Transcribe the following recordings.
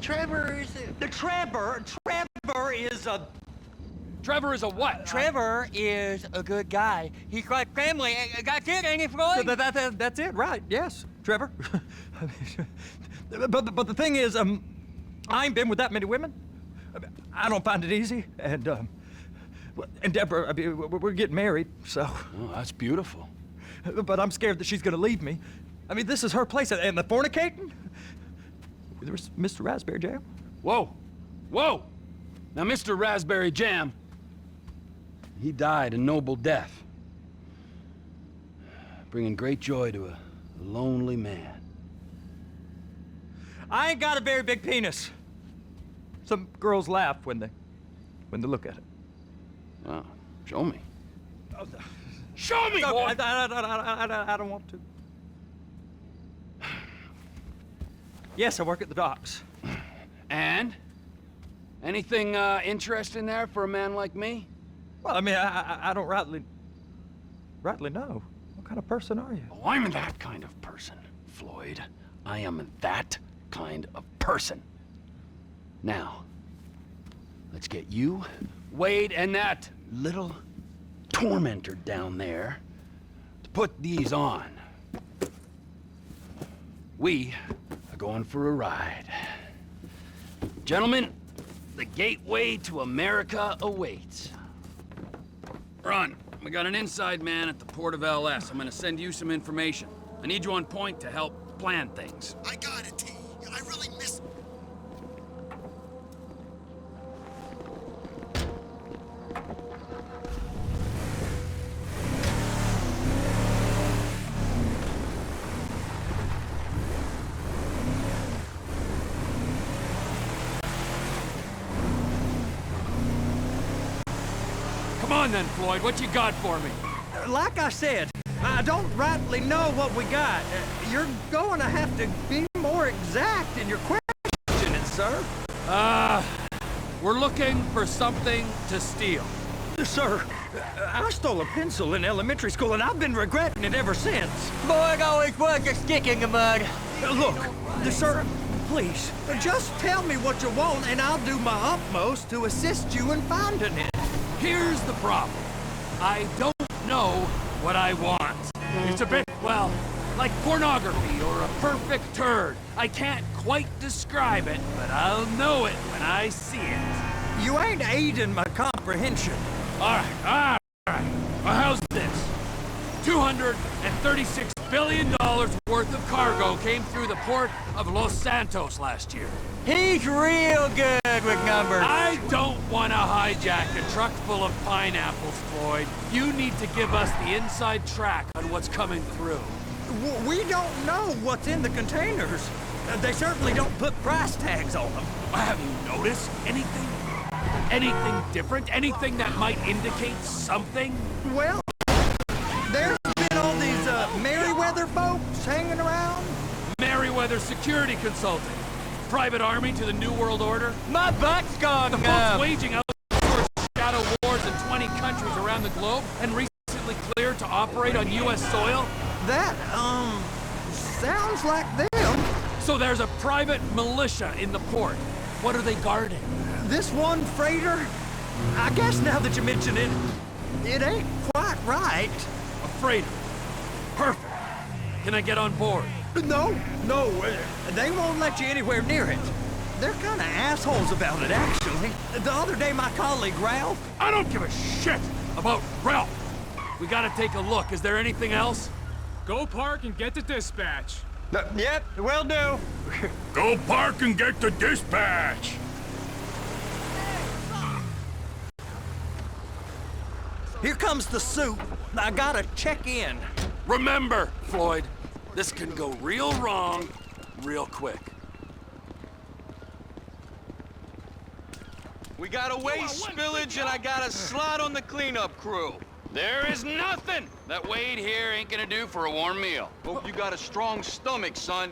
Trevor is Trevor is a what? Trevor is a good guy. He's like family. That's it, ain't it, Floyd? That's it, right? Yes, Trevor. but the thing is, I ain't been with that many women. I don't find it easy, and Deborah, I mean, we're getting married, so. Oh, that's beautiful. But I'm scared that she's gonna leave me. I mean, this is her place, and the fornicating? There's Mr. Raspberry Jam. Whoa, whoa! Now, Mr. Raspberry Jam, he died a noble death, bringing great joy to a lonely man. I ain't got a very big penis. Some girls laugh when they look at it. Oh, show me. Oh, Show me, no, boy! I don't want to. Yes, I work at the docks. And? Anything interesting there for a man like me? Well, I mean, I don't rightly know. What kind of person are you? Oh, I'm that kind of person, Floyd. I am that kind of person. Now, let's get you, Wade, and that little tormentor down there to put these on. We are going for a ride. Gentlemen, the gateway to America awaits. Run. We got an inside man at the port of LS. I'm gonna send you some information. I need you on point to help plan things. I got it, T. I really miss... Come on then, Floyd. What you got for me? Like I said, I don't rightly know what we got. You're going to have to be more exact in your questioning, sir. We're looking for something to steal. Sir, I stole a pencil in elementary school, and I've been regretting it ever since. Boy, it always was a stick in the mud. Look, sir, please, just tell me what you want, and I'll do my utmost to assist you in finding it. Here's the problem. I don't know what I want. It's a bit, well, like pornography or a perfect turd. I can't quite describe it, but I'll know it when I see it. You ain't aiding my comprehension. All right. Well, how's this? $236 billion worth of cargo came through the port of Los Santos last year. He's real good with numbers. I don't want to hijack a truck full of pineapples, Floyd. You need to give us the inside track on what's coming through. We don't know what's in the containers. They certainly don't put price tags on them. Have you noticed anything? Anything different? Anything that might indicate something? Well, there's been all these Merryweather folks hanging around. Merryweather Security Consulting. Private army to the New World Order. My butt's gone The folks waging outdoor shadow wars in 20 countries around the globe and recently cleared to operate on U.S. soil. That, sounds like them. So there's a private militia in the port. What are they guarding? This one freighter, I guess now that you mention it, it ain't quite right. A freighter. Perfect. Can I get on board? No, they won't let you anywhere near it. They're kind of assholes about it, actually. The other day, my colleague, Ralph... I don't give a shit about Ralph. We gotta take a look. Is there anything else? Go park and get to dispatch. Yep, will do. Go park and get to dispatch. Here comes the soup. I gotta check in. Remember, Floyd, this can go real wrong real quick. We got a waste spillage and I got a slot on the cleanup crew. There is nothing that Wade here ain't gonna do for a warm meal. Hope you got a strong stomach, son.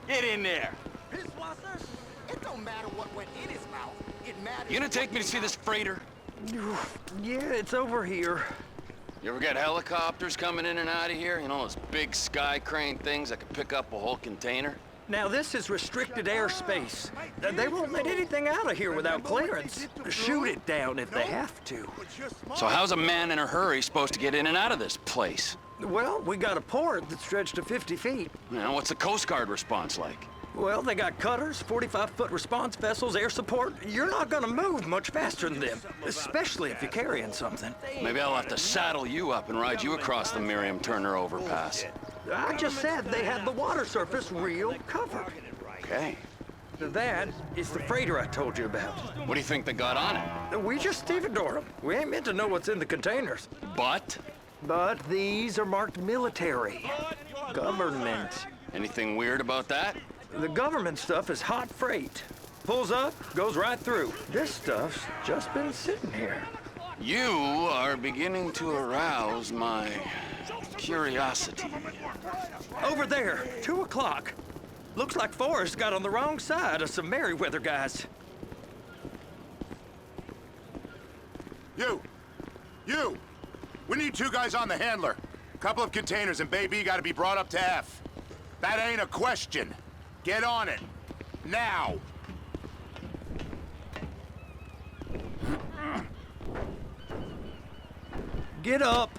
Get in there. It don't matter what went in his mouth. It matters... You gonna take me to see this freighter? Yeah, it's over here. You ever get helicopters coming in and out of here? You know, those big sky crane things that could pick up a whole container? Now, this is restricted airspace. They won't let anything out of here without clearance. Shoot it down if they have to. So how's a man in a hurry supposed to get in and out of this place? Well, we got a port that's stretched to 50 feet. Now, what's the Coast Guard response like? Well, they got cutters, 45-foot response vessels, air support. You're not gonna move much faster than them, especially if you're carrying something. Maybe I'll have to saddle you up and ride you across the Miriam Turner overpass. I just said they had the water surface real covered. Okay. That is the freighter I told you about. What do you think they got on it? We just stevedore them. We ain't meant to know what's in the containers. But? But these are marked military. Government. Anything weird about that? The government stuff is hot freight. Pulls up, goes right through. This stuff's just been sitting here. You are beginning to arouse my curiosity. Over there, 2 o'clock. Looks like Forrest got on the wrong side of some Merryweather guys. You! We need 2 guys on the handler. Couple of containers and Bay B gotta be brought up to F. That ain't a question. Get on it. Now! Get up.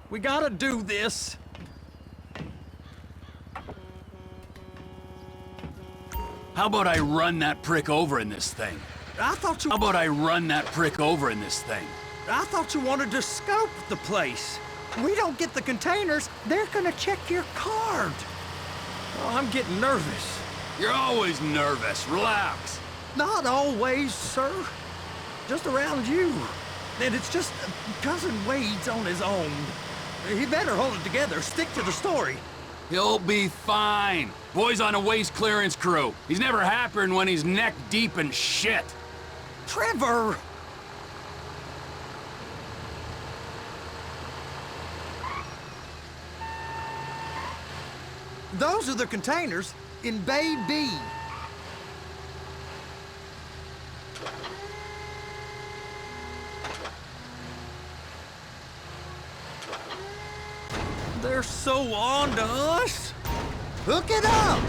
We gotta do this. How about I run that prick over in this thing? I thought you wanted to scope the place. We don't get the containers, they're gonna check your card. Oh, I'm getting nervous. You're always nervous. Relax. Not always, sir. Just around you. And it's just Cousin Wade's on his own. He better hold it together, stick to the story. He'll be fine. Boy's on a waste clearance crew. He's never happier than when he's neck deep in shit. Trevor! Those are the containers in Bay B. They're so on to us. Hook it up.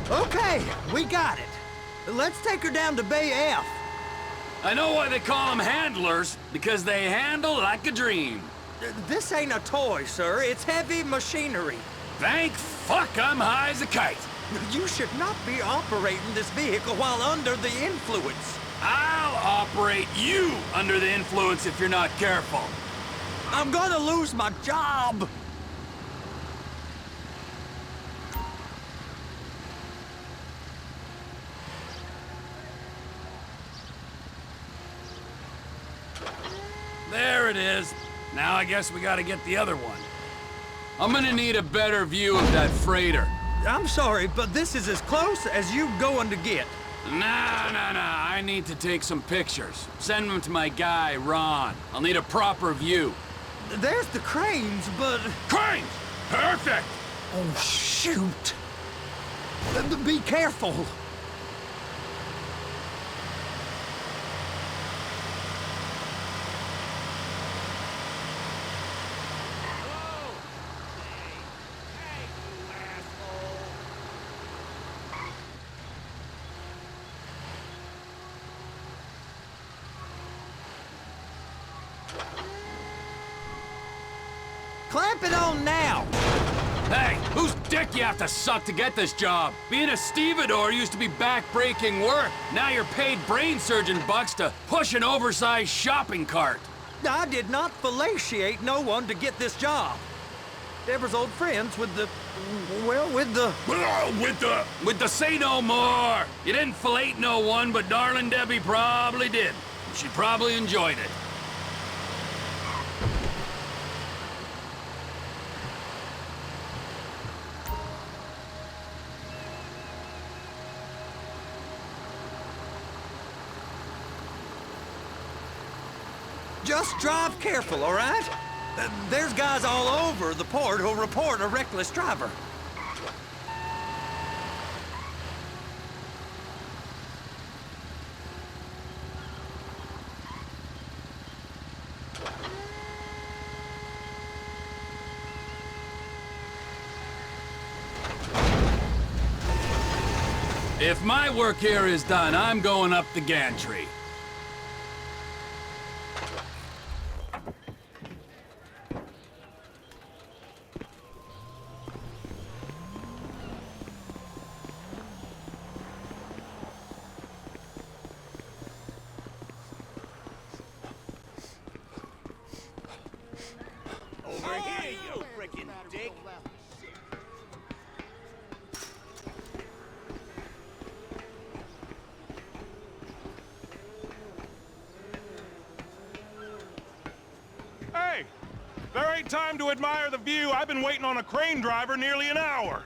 Okay, we got it. Let's take her down to Bay F. I know why they call them handlers, because they handle like a dream. This ain't a toy, sir. It's heavy machinery. Thank fuck I'm high as a kite. You should not be operating this vehicle while under the influence. I'll operate you under the influence if you're not careful. I'm gonna lose my job. There it is. Now I guess we gotta get the other one. I'm gonna need a better view of that freighter. I'm sorry, but this is as close as you going to get. Nah. I need to take some pictures. Send them to my guy, Ron. I'll need a proper view. There's the cranes, but... Cranes! Perfect! Oh, shoot! Be careful! Clamp it on now! Hey, whose dick you have to suck to get this job? Being a stevedore used to be back-breaking work. Now you're paid brain surgeon bucks to push an oversized shopping cart. I did not fellatiate no one to get this job. Deborah's old friends with the... well, with the... With the say no more. You didn't fillet no one, but darling Debbie probably did. She probably enjoyed it. Just drive careful, all right? There's guys all over the port who'll report a reckless driver. If my work here is done, I'm going up the gantry. Over here, you frickin' dick! Hey! There ain't time to admire the view. I've been waiting on a crane driver nearly an hour.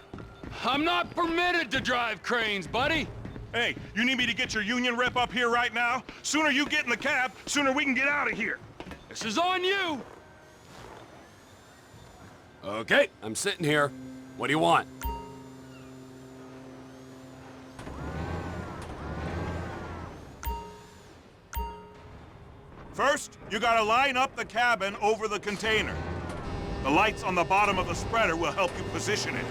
I'm not permitted to drive cranes, buddy. Hey, you need me to get your union rep up here right now? Sooner you get in the cab, sooner we can get out of here. This is on you. Okay, I'm sitting here. What do you want? First, you gotta line up the cabin over the container. The lights on the bottom of the spreader will help you position it.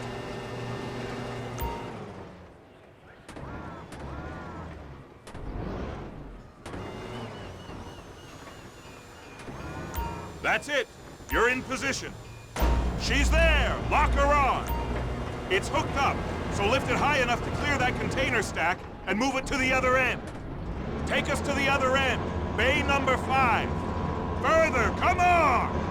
That's it. You're in position. She's there. Lock her on. It's hooked up, so lift it high enough to clear that container stack and move it to the other end. Take us to the other end. Bay number 5. Further, come on!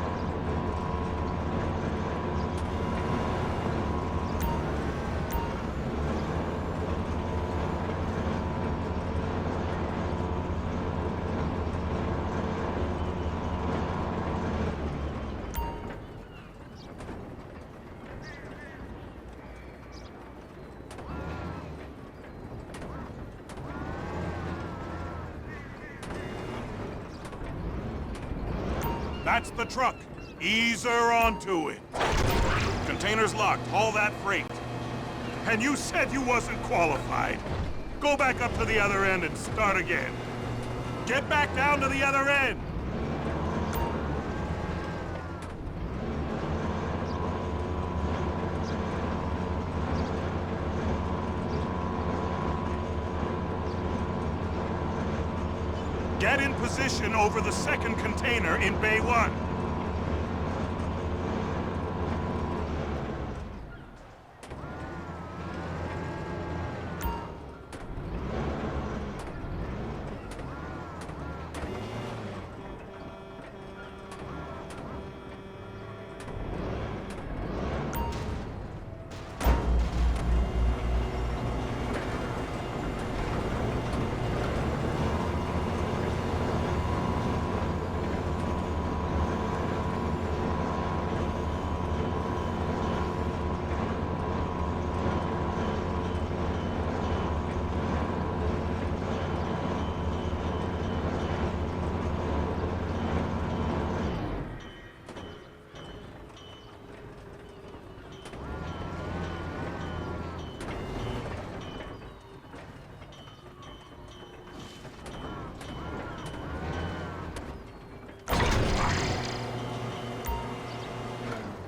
That's the truck. Ease her onto it. Container's locked. Haul that freight. And you said you wasn't qualified. Go back up to the other end and start again. Get back down to the other end. Get in position over the second container in Bay 1.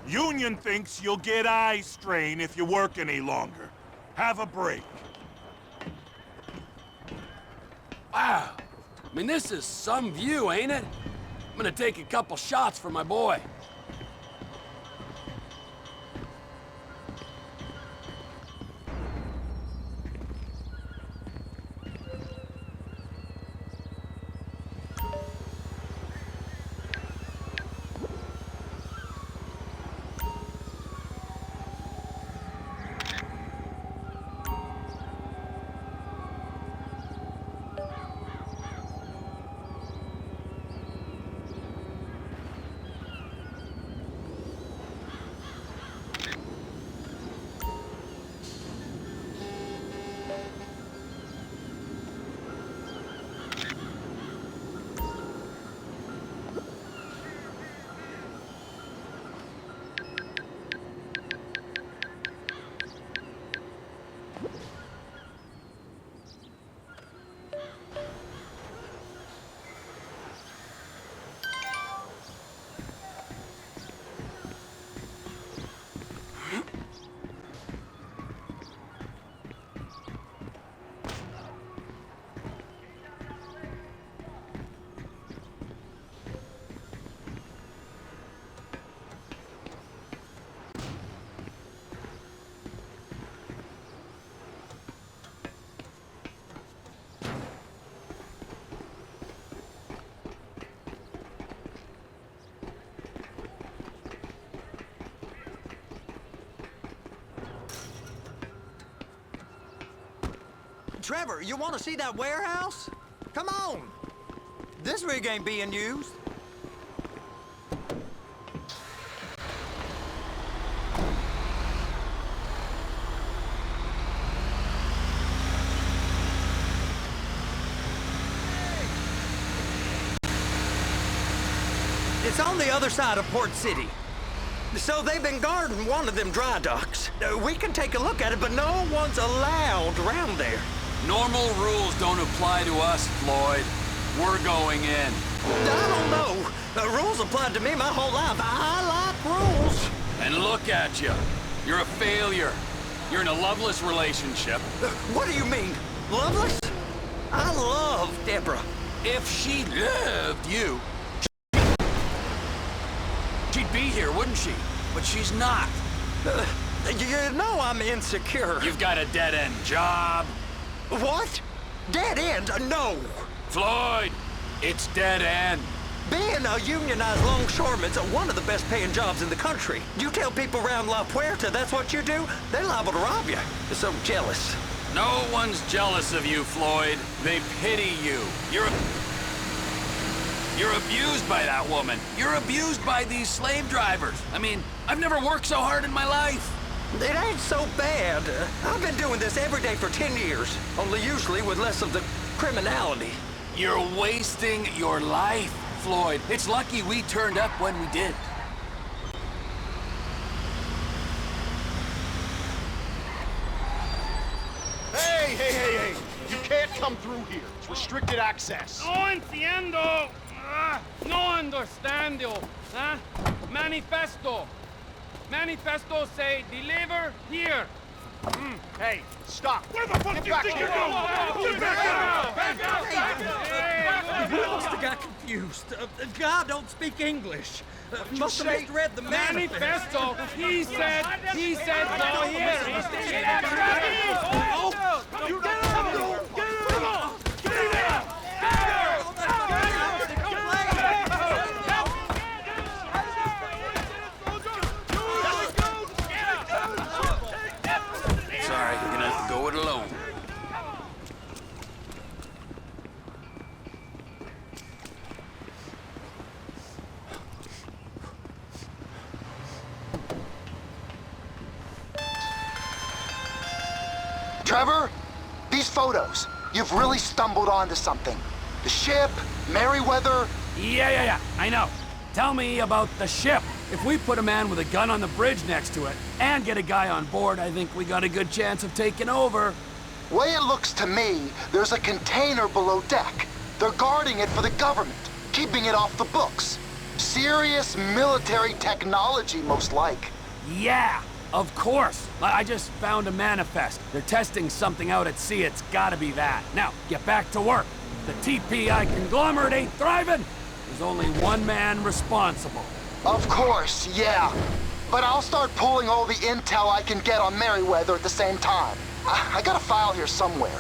Union thinks you'll get eye strain if you work any longer. Have a break. Wow. I mean, this is some view, ain't it? I'm gonna take a couple shots for my boy. Trevor, you want to see that warehouse? Come on. This rig ain't being used. It's on the other side of Port City. So they've been guarding one of them dry docks. We can take a look at it, but no one's allowed around there. Normal rules don't apply to us, Floyd. We're going in. I don't know. The rules applied to me my whole life. I like rules. And look at you. You're a failure. You're in a loveless relationship. What do you mean? Loveless? I love Deborah. If she loved you, she'd be here, wouldn't she? But she's not. You know I'm insecure. You've got a dead-end job. What? Dead end? No. Floyd, it's dead end. Being a unionized longshoreman's one of the best paying jobs in the country. You tell people around La Puerta that's what you do, they're liable to rob you. They're so jealous. No one's jealous of you, Floyd. They pity you. You're abused by that woman. You're abused by these slave drivers. I mean, I've never worked so hard in my life. It ain't so bad. I've been doing this every day for 10 years, only usually with less of the criminality. You're wasting your life, Floyd. It's lucky we turned up when we did. Hey! You can't come through here. It's restricted access. No entiendo. No understando. Huh? Manifesto. Manifesto say deliver here. Hey, stop. Where the fuck do you think you're going? We must have got confused. God don't speak English. Must have misread the Manifesto. He said go here. You got to get it on. Sorry, you're gonna have to go it alone. Trevor, these photos, you've really stumbled onto something. The ship, Merryweather. Yeah, I know. Tell me about the ship. If we put a man with a gun on the bridge next to it and get a guy on board, I think we got a good chance of taking over. Way it looks to me, there's a container below deck. They're guarding it for the government, keeping it off the books. Serious military technology, most like. Yeah, of course. I just found a manifest. They're testing something out at sea. It's gotta be that. Now, get back to work. The TPI conglomerate ain't thriving. There's only one man responsible. Of course, yeah. But I'll start pulling all the intel I can get on Merryweather at the same time. I got a file here somewhere.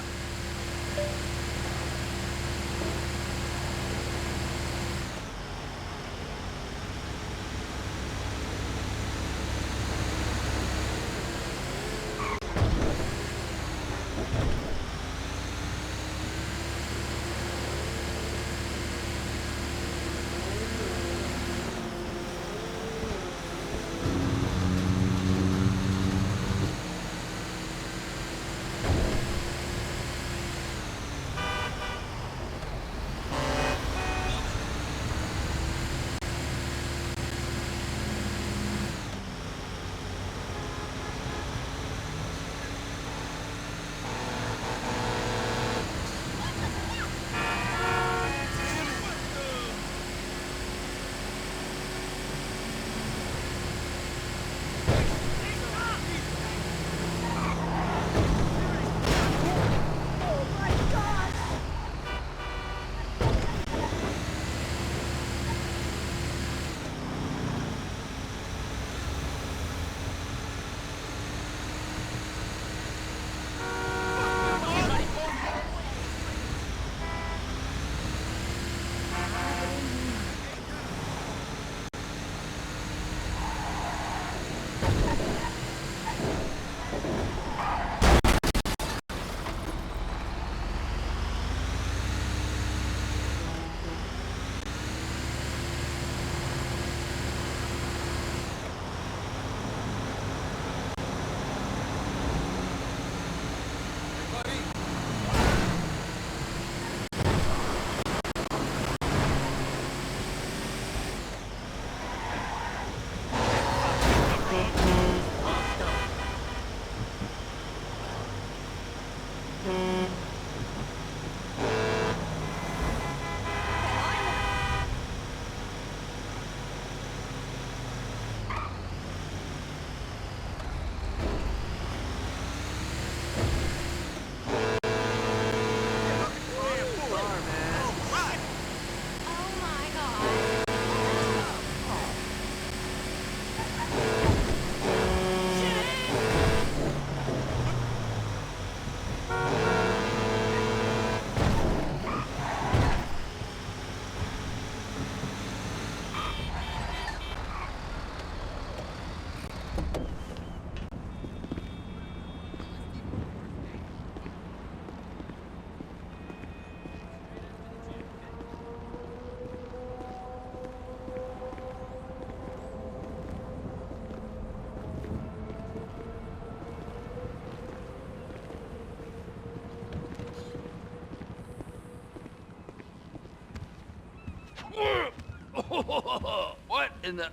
What in the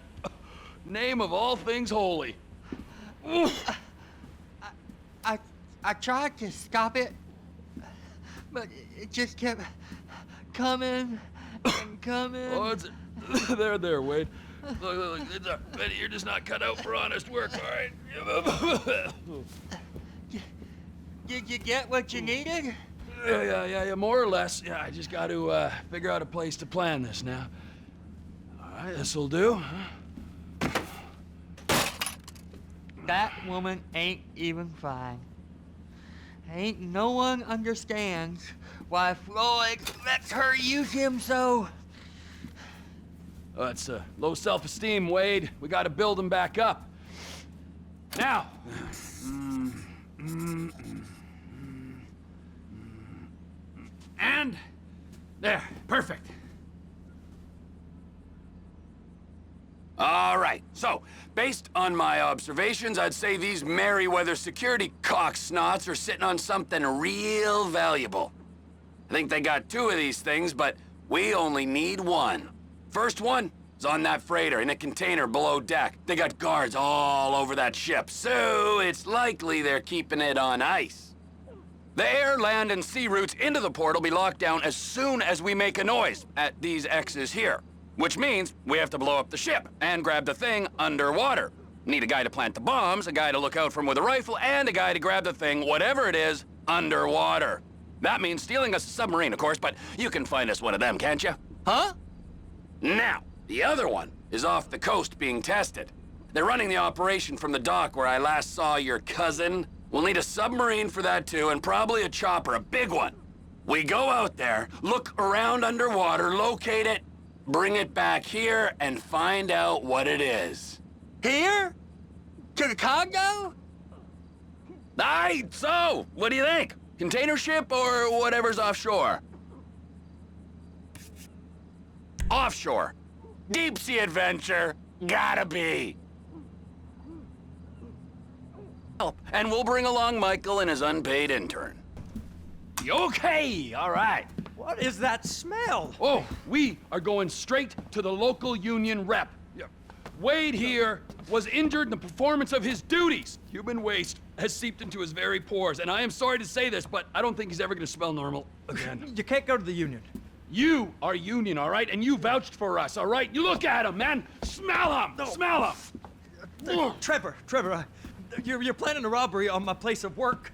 name of all things holy? I tried to stop it, but it just kept coming and coming. Oh, it's there, Wade. Look, it's Betty, you're just not cut out for honest work, all right? Did you get what you needed? Yeah, more or less. Yeah, I just got to figure out a place to plan this now. All right, this'll do. That woman ain't even fine. Ain't no one understands why Floyd lets her use him so. Oh, it's low self-esteem, Wade. We got to build him back up. Now. And there, perfect. All right, so, based on my observations, I'd say these Merryweather security cocksnots are sitting on something real valuable. I think they got 2 of these things, but we only need 1. First one is on that freighter in a container below deck. They got guards all over that ship, so it's likely they're keeping it on ice. The air, land, and sea routes into the port will be locked down as soon as we make a noise at these X's here. Which means we have to blow up the ship and grab the thing underwater. Need a guy to plant the bombs, a guy to look out for 'em with a rifle, and a guy to grab the thing, whatever it is, underwater. That means stealing us a submarine, of course, but you can find us one of them, can't you? Huh? Now, the other one is off the coast being tested. They're running the operation from the dock where I last saw your cousin. We'll need a submarine for that too, and probably a chopper, a big one. We go out there, look around underwater, locate it, bring it back here, and find out what it is. Here? To the Congo? Aye, so, what do you think? Container ship or whatever's offshore? Offshore. Deep sea adventure. Gotta be. And we'll bring along Michael and his unpaid intern. Okay, all right. What is that smell? Oh, we are going straight to the local union rep. Wade here was injured in the performance of his duties. Human waste has seeped into his very pores, and I am sorry to say this, but I don't think he's ever gonna smell normal again. You can't go to the union. You are union, all right? And you vouched for us, all right? You look at him, man. Smell him. No. Smell him. Trevor, you're planning a robbery on my place of work.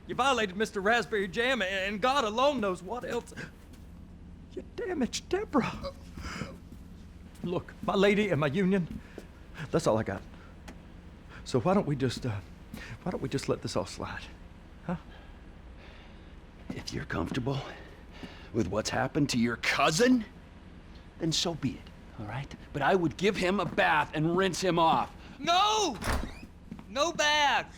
You violated Mr. Raspberry Jam, and God alone knows what else. You damaged Deborah. Look, my lady and my union, that's all I got. So why don't we just let this all slide, huh? If you're comfortable with what's happened to your cousin, then so be it, all right? But I would give him a bath and rinse him off. No! No baths!